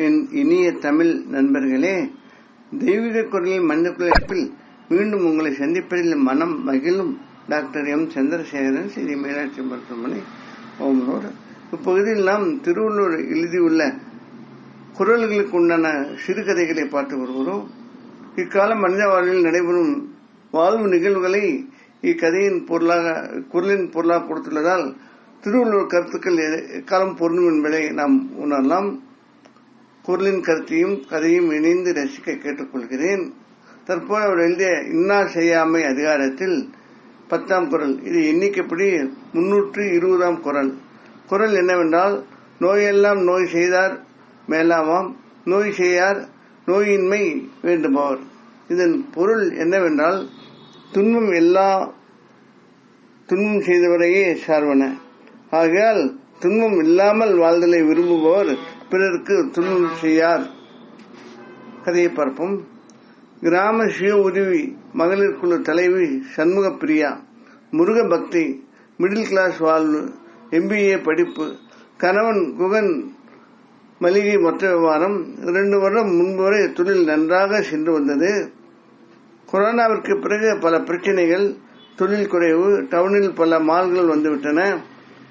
என் இனிய தமிழ் நண்பர்களே, தெய்வீக குரலில் மனிதகுலப்பில் மீண்டும் உங்களை சந்திப்பதில் மனம் மகிழும் டாக்டர் எம் சந்திரசேகரன், ஸ்ரீ மீனாட்சி மருத்துவமனை, ஓமனூர். இப்பகுதியில் நாம் திருவள்ளுவர் எழுதியுள்ள குரல்களுக்கு உண்டான சிறுகதைகளை பார்த்து வருகிறோம். இக்கால மனித வாழ்வில் நடைபெறும் வாழ்வு நிகழ்வுகளை இக்கதையின் குரலின் பொருளாக கொடுத்துள்ளதால் திருவள்ளுவர் கருத்துக்கள் எக்காலம் பொருந்தும் என்பதை நாம் உணரலாம். குரலின் கருத்தையும் கதையும் இணைந்து ரசிக்க கேட்டுக்கொள்கிறேன். தற்போது அவர் எழுதிய இன்னா செய்யாமை அதிகாரத்தில் 10ஆம் குரல். இது எண்ணிக்கைப்படி 320ஆம் குரல். குரல் என்னவென்றால், நோயெல்லாம் நோய் செய்தார் மேலாமாம், நோய் செய்யார் நோயின்மை வேண்டுபவர். இதன் பொருள் என்னவென்றால், துன்பம் செய்தவரையே சார்வன. ஆகையால் துன்பம் இல்லாமல் வாழ்தலை விரும்புபவர் பிறருக்கு துன்பம் செய்யார். கதையை பார்ப்போம். கிராம சுய உதவி மகளிர் குழு தலைவி சண்முக பிரியா. முருக பக்தி, மிடில் கிளாஸ் வாழ்வு, MBA படிப்பு, கணவன் குகன் மளிகை மொத்த வியாபாரம். 2 வருடம் முன்பு வரை தொழில் நன்றாக சென்று வந்தது. கொரோனாவிற்கு பிறகு பல பிரச்சனைகள், தொழில் குறைவு, டவுனில் பல மால்கள் வந்துவிட்டன.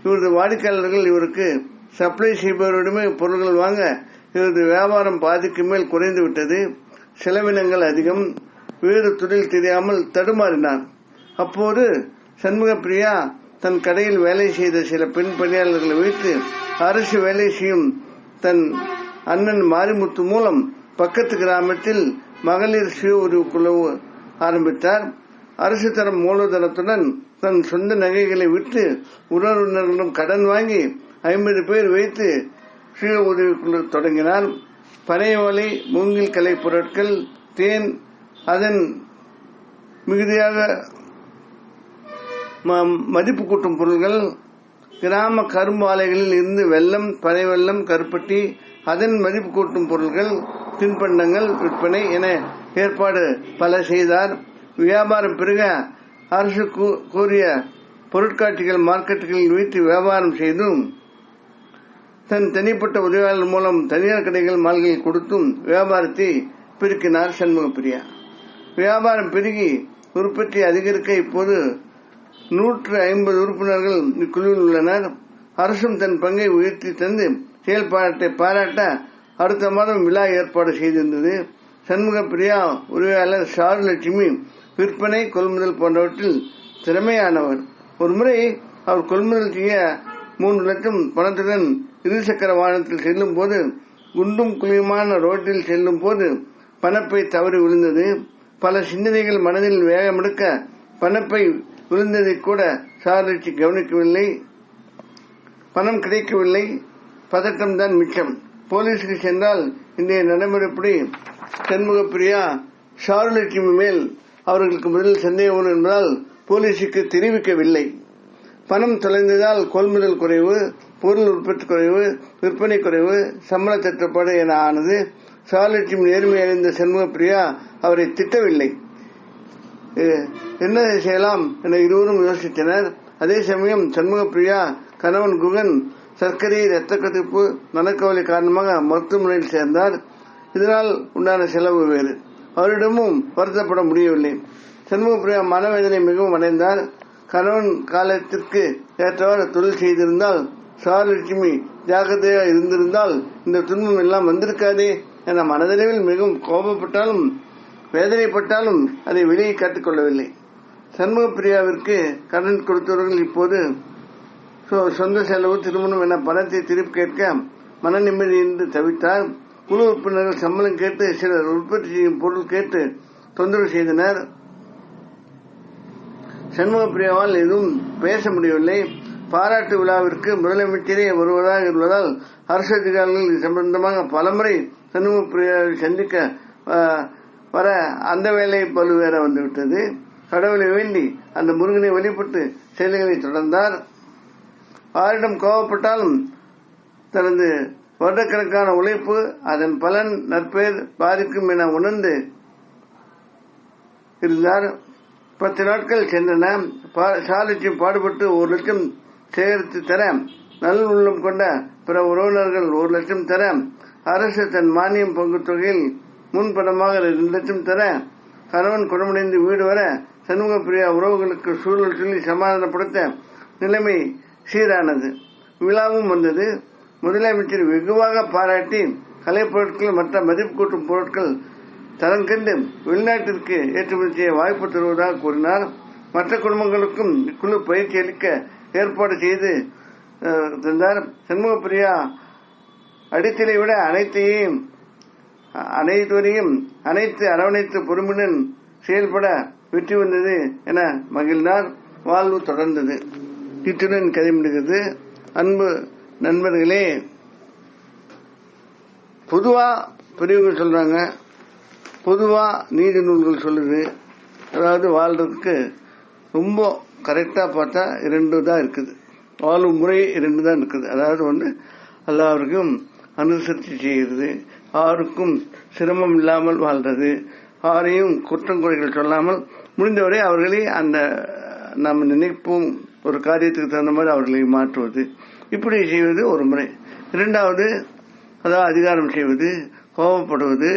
இவரது வாடிக்கையாளர்கள் இவருக்கு சப்ளை செய்பவரிடமே பொருட்கள் வாங்க இவரது வியாபாரம் பாதிக்கு மேல் குறைந்து விட்டது. செலவினங்கள் அதிகம். வேறு தொழில் தெரியாமல் தடுமாறினார். அப்போது சண்முக பிரியா தன் கடையில் வேலை செய்த சில பெண் பணியாளர்களை வைத்து அரசு வேலை செய்யும் தன் அண்ணன் மாரிமுத்து மூலம் பக்கத்து கிராமத்தில் மகளிர் சுய உதவி குழு ஆரம்பித்தார். அரசு தரம் மூலதனத்துடன் தன் சொந்த நகைகளை விட்டு உறவினர்களிடம் கடன் வாங்கி 50 பேர் வைத்து சுய உதவி குழு தொடங்கினார். பனை ஓலை, மூங்கில் கலை பொருட்கள், தேன், அதன் மிகுதியாக மதிப்பு கூட்டும் பொருட்கள், கிராம கரும்பு ஆலைகளில் இருந்து வெல்லம், பனை வெல்லம், கருப்பட்டி, அதன் மதிப்பு கூட்டும் பொருட்கள், தின்பண்டங்கள் விற்பனை என ஏற்பாடு பல செய்தார். வியாபாரம் பெருக அரசு கோரிய பொருட்காட்சிகள் மார்க்கெட்டுகளில் வைத்து வியாபாரம் செய்தும், தன் தனிப்பட்ட உதவியாளர் மூலம் தனியார் கடைகள் மால்களில் கொடுத்தும் வியாபாரத்தை பெருக்கினார் சண்முக பிரியா. வியாபாரம் பெருகி உற்பத்தி அதிகரிக்க இப்போது 150 உறுப்பினர்கள் இக்குழுவில் உள்ளனர். அரசும் தன் பங்கை உயர்த்தி தந்து செயல்பாட்டை பாராட்ட அடுத்த மாதம் விழா ஏற்பாடு செய்திருந்தது. சண்முக பிரியா உதவியாளர் சாருலட்சுமி விற்பனை, கொள்முதல் போன்றவற்றில் திறமையானவர். ஒருமுறை அவர் கொள்முதல் செய்ய 3 லட்சம் பணத்துடன் இருசக்கர வாகனத்தில் செல்லும் போது, குண்டும் குழியுமான ரோட்டில் செல்லும் போது பணப்பை தவறி விழுந்தது. பல சிந்தனைகள் மனதில் வேகமெடுக்க பணப்பை விழுந்ததை கூட சாரலட்சுமி கவனிக்கவில்லை. பணம் கிடைக்கவில்லை. பதட்டம்தான் மிச்சம். போலீஸுக்கு சென்றால் இன்றைய நடைமுறைப்படி சண்முக பிரியா சாருலட்சுமி மேல் அவர்களுக்கு முதலில் சந்தேகம் என்பதால் போலீசுக்கு தெரிவிக்கவில்லை. பணம் தொலைந்ததால் கொள்முதல் குறைவு, பொருள் உற்பத்தி குறைவு, விற்பனை குறைவு, சம்பள தட்டுப்பாடு என ஆனது. சாருலட்சுமி நேர்மை அடைந்த சண்முக பிரியா அவரை திட்டவில்லை. என்ன செய்யலாம் என இருவரும் யோசித்தனர். அதே சமயம் சண்முக பிரியா கணவன் குகன் சர்க்கரை, இரத்த கதிப்பு, மனக்கவலை காரணமாக மருத்துவமனையில் சேர்ந்தார். இதனால் உண்டான செலவு வேறு. அவரிடமும் வருத்தப்பட முடியவில்லை. சண்முக பிரியா மனவேதனை மிகவும் அடைந்தார். கணவன் காலத்திற்கு ஏற்றவாறு தொழில் செய்திருந்தால், சாருலட்சுமி ஜாக்கிரதையாக இருந்திருந்தால் இந்த துன்பம் எல்லாம் வந்திருக்காதே என மனதளவில் மிகவும் கோபப்பட்டாலும் வேதனைப்பட்டாலும் அதை வெளியே காட்டிக் கொள்ளவில்லை. சண்முக பிரியாவிற்கு கடன் கொடுத்தவர்கள் இப்போது சொந்த செலவு, திருமணம் என பணத்தை திருப்பி கேட்க மன நிம்மதியின்றி தவித்தார். குழு உறுப்பினர்கள் சம்பளம் கேட்டு, சிலர் உற்பத்தி செய்யும் பொருள் கேட்டு தொந்தரவு செய்தனர். சண்முக பிரியாவால் எதுவும் பேச முடியவில்லை. பாராட்டு விழாவிற்கு முதலமைச்சரே வருவதாக இருப்பதால் அரசு அதிகாரிகள் இது சம்பந்தமாக பலமுறை சண்முக பிரியாவை சந்திக்க வர அந்த வேலை பல்வேற வந்துவிட்டது. கடவுளை வேண்டி அந்த முருகனை வழிபட்டு செயல்களை தொடர்ந்தார். ஆரிடம் கோபப்பட்டாலும் தனது வருடக்கணக்கான உழைப்பு, அதன் பலன் நற்பெயர் பாதிக்கும் என உணர்ந்து இருந்தார். 10 நாட்கள் சென்றன. சாரலட்சுமி பாடுபட்டு 1 லட்சம் சேகரித்து தர, நல் உள்ளம் கொண்ட பிற உறவினர்கள் 1 லட்சம் தர, அரசு தன் மானியம் பங்கு தொகையில் முன்பணமாக 2 லட்சம் தர கணவன் குணமடைந்து வீடு வர சண்முக பிரியா உறவுகளுக்கு சூழல் சொல்லி சமாதானப்படுத்த நிலைமை சீரானது. விழாவும் வந்தது. முதலமைச்சர் வெகுவாக பாராட்டி கலைப்பொருட்கள் மற்ற மதிப்பு கூட்டும் பொருட்கள் தரம் கண்டு வெளிநாட்டிற்கு ஏற்றுமதி செய்ய வாய்ப்பு தருவதாக கூறினார். மற்ற குடும்பங்களுக்கும் இக்குழு பயிற்சி அளிக்க ஏற்பாடு செய்து தந்தார். சண்முக பிரியா அடித்தலை விட அனைத்துவரையும் அரவணைத்து பொறுமையுடன் செயல்பட வெற்றி வந்தது என மகிழ்ந்தார். வாழ்வு தொடர்ந்தது. இத்துடன் கதை முடிகிறது. அன்பு நண்பர்களே, பொதுவா பெரியவங்க சொல்றாங்க, பொதுவா நீதி நூல்கள் சொல்லுது, அதாவது வாழ்றதுக்கு ரொம்ப கரெக்டா பார்த்தா 2 தான் இருக்குது. வாழும் முறை 2 தான் இருக்குது. அதாவது ஒன்று எல்லாருக்கும் அனுசரித்து செய்கிறது, யாருக்கும் சிரமம் இல்லாமல் வாழ்றது, யாரையும் குற்றம் குறைகள் சொல்லாமல் முடிந்தவரை அவர்களை அந்த நாம் நினைப்போம் ஒரு காரியத்துக்கு தகுந்த மாதிரி அவர்களை மாற்றுவது, இப்படி செய்வது ஒரு முறை. 2வது அதாவது அதிகாரம் செய்வது, கோபப்படுவது,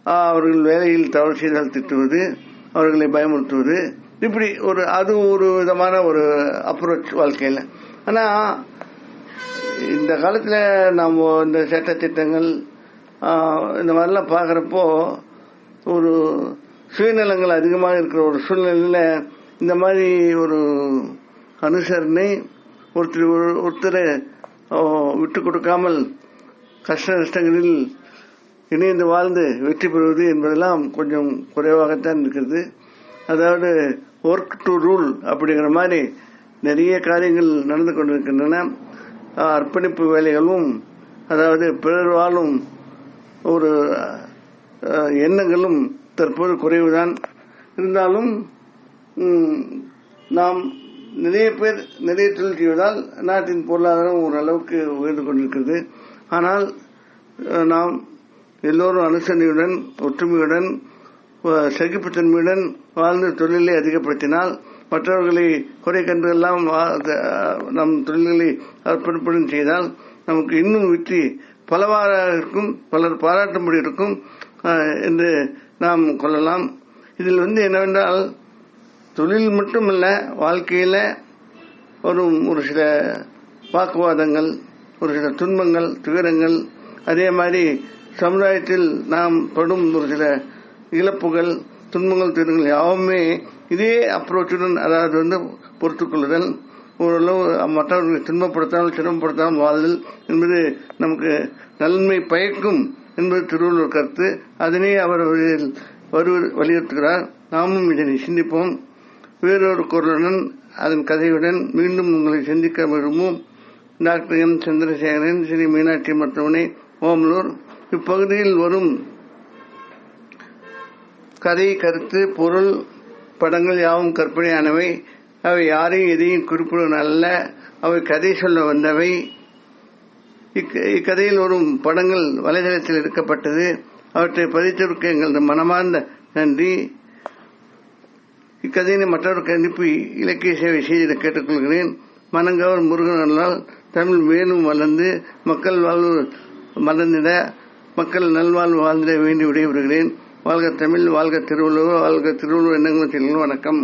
அவர்கள் வேலையில் தவறு செய்தால் திட்டுவது, அவர்களை பயமுறுத்துவது, இப்படி அது ஒரு விதமான ஒரு அப்ரோச் வாழ்க்கையில். ஆனா இந்த காலத்துல நம்ம இந்த சட்டத்திட்டங்கள் இந்த மாதிரிலாம் பார்க்கறப்போ ஒரு சுயநலங்கள் அதிகமாக இருக்கிற ஒரு சூழ்நிலையில இந்த மாதிரி ஒரு அனுசரணை ஒருத்தரை விட்டு கொடுக்காமல் கஷ்ட நஷ்டங்களில் இணைந்து வாழ்ந்து வெற்றி பெறுவது என்பதெல்லாம் கொஞ்சம் குறைவாகத்தான் இருக்கிறது. அதாவது ஒர்க் டு ரூல் அப்படிங்கிற மாதிரி நிறைய காரியங்கள் நடந்து கொண்டிருக்கின்றன. அர்ப்பணிப்பு வேலைகளும், அதாவது பிறர் வாழும் ஒரு எண்ணங்களும் தற்போது குறைவுதான். இருந்தாலும் நாம் நிறைய பேர் நிறைய தொழில் செய்வதால் நாட்டின் பொருளாதாரம் ஓரளவுக்கு உயர்ந்து கொண்டிருக்கிறது. ஆனால் நாம் எல்லோரும் அனுசரணையுடன், ஒற்றுமையுடன், சகிப்புத்தன்மையுடன் வாழ்ந்து தொழிலை அதிகப்படுத்தினால், மற்றவர்களை குறை கண்டு எல்லாம் நம் தொழில்களை அர்ப்பணிப்புடன் செய்தால் நமக்கு இன்னும் வெற்றி பலவாறு இருக்கும், பலர் பாராட்டும்படி இருக்கும் என்று நாம் கொள்ளலாம். இதில் என்னவென்றால், தொழில் மட்டுமல்ல, வாழ்க்கையில ஒரு சில வாக்குவாதங்கள், ஒரு சில துன்பங்கள், துயரங்கள், அதே மாதிரி சமுதாயத்தில் நாம் படும் ஒரு சில இழப்புகள், துன்பங்கள், துயரங்கள் யாவுமே இதே அப்ரோச்சுடன், அதாவது பொறுத்துக் கொள்ளுதல், ஓரளவு மற்றவர்களை துன்பப்படுத்தாமல் சிரமப்படுத்தாமல் வாழ்தல் என்பது நமக்கு நன்மை பயக்கும் என்பது திருவள்ளுவர் கருத்து. அதனை அவர் வலியுறுத்துகிறார். நாமும் இதனை சிந்திப்போம். வேறொரு குரலுடன், அதன் கதையுடன் மீண்டும் உங்களை சந்திக்க விரும்பும் டாக்டர் எம். சந்திரசேகரன், ஸ்ரீ மீனாட்சி மருத்துவமனை, ஓமலூர். இப்பகுதியில் வரும் கதை, கருத்து, பொருள், படங்கள் யாவும் கற்பனையானவை. அவை யாரையும் எதையும் குறிப்பிடுவது அல்ல. அவை கதை சொல்ல வந்தவை. இக்கதையில் வரும் படங்கள் வலைதளத்தில் எடுக்கப்பட்டது. அவற்றை பதித்திருக்க எங்களது மனமார்ந்த நன்றி. இக்கதையினை மற்றவருக்கு அனுப்பி இலக்கிய சேவை செய்து கேட்டுக்கொள்கிறேன். மனங்கவர் முருகனால் தமிழ் மேலும் வளர்ந்து மக்கள் வாழ்வு மலர்ந்திட, மக்கள் நல்வாழ்வு வாழ்ந்திட வேண்டி விடைபெறுகிறேன். வாழ்க தமிழ், வாழ்க திருவள்ளுவர், வாழ்க திருவள்ளுவர் எண்ணங்கள். வணக்கம்.